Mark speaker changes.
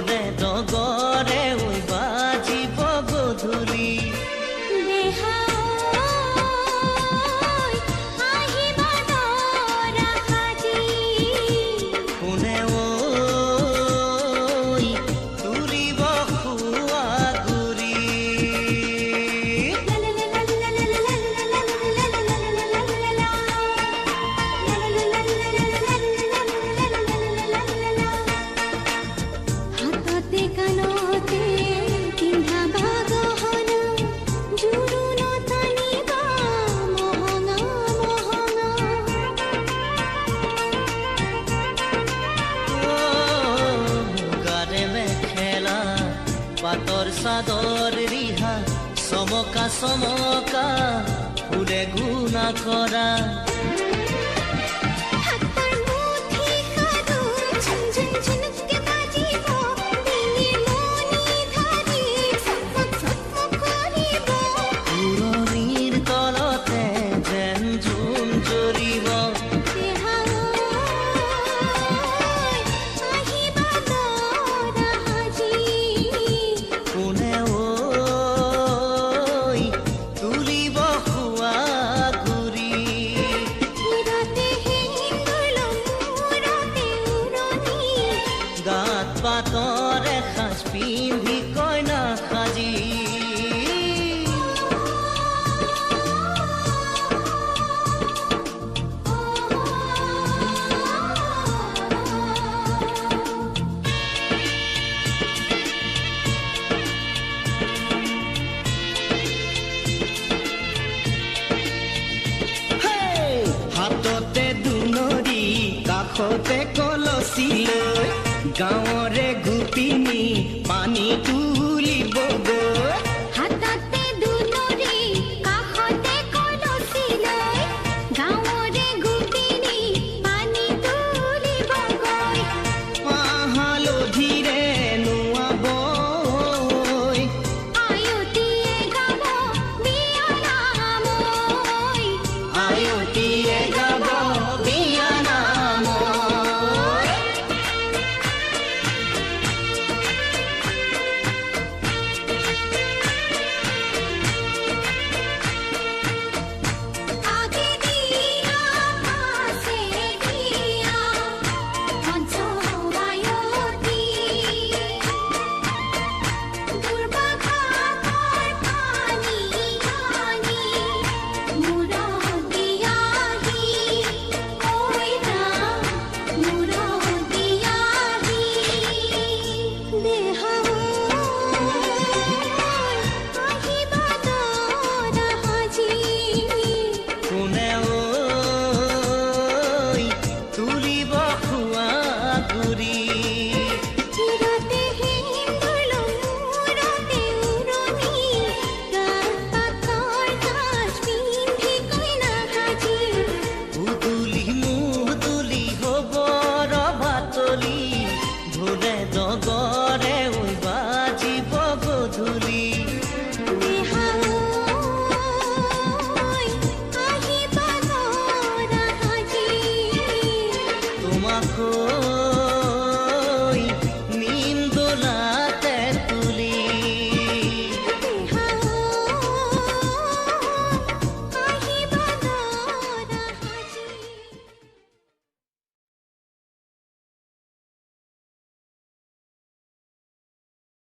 Speaker 1: কোনে ডগৰে ঐ বাজিব গধূলি কোনে ঐ তুলিব খোৱা গুৰি
Speaker 2: হাততে কাণতে পিন্ধা বাগহনা জোৰোণ টানিবা মহঙা মহঙা
Speaker 1: মুগাৰে মেখেলা পাটৰ চাদৰ ৰিহা চমকা চমকা ফুলে গুণা কৰা
Speaker 2: হাতৰ মুঠি সাধু ঝুনঝুন ঝুনুককে বাজিব দিনে মনি ধাৰি চকমক চকমক কৰিব
Speaker 1: পুৰণিৰ তলতে যেন জোন জৰিব
Speaker 2: আহিবা দৰা সাজি
Speaker 1: কোনে ঐ তুলিব খোৱা গুৰি
Speaker 2: মূৰতে হিন্দুল মূৰতে উৰণি
Speaker 1: গাত পাতৰ এসাঁজ পিন্ধি কইনা সাজি হাততে দুনৰি কাষতে কলচি লৈ গাঁৱৰে গোপিনী পানী তুলিবগৈ
Speaker 2: হাততে দুনৰি কাষতে কলচি লৈ গাঁৱৰে গোপিনী পানী তুলিবগৈ
Speaker 1: হালধিৰে নোৱাবই
Speaker 2: আয়তীয়ে গাব বিয়ানাম
Speaker 1: আয়তীয়ে গাব বিয়ানাম
Speaker 2: আগে দিয়া পাছে দিয়া পঞ্চবায়তী দুৰ্বাঘাতৰ পানী আনি মূৰত দিয়াহি কইনা মূৰত দিয়াহি দেহা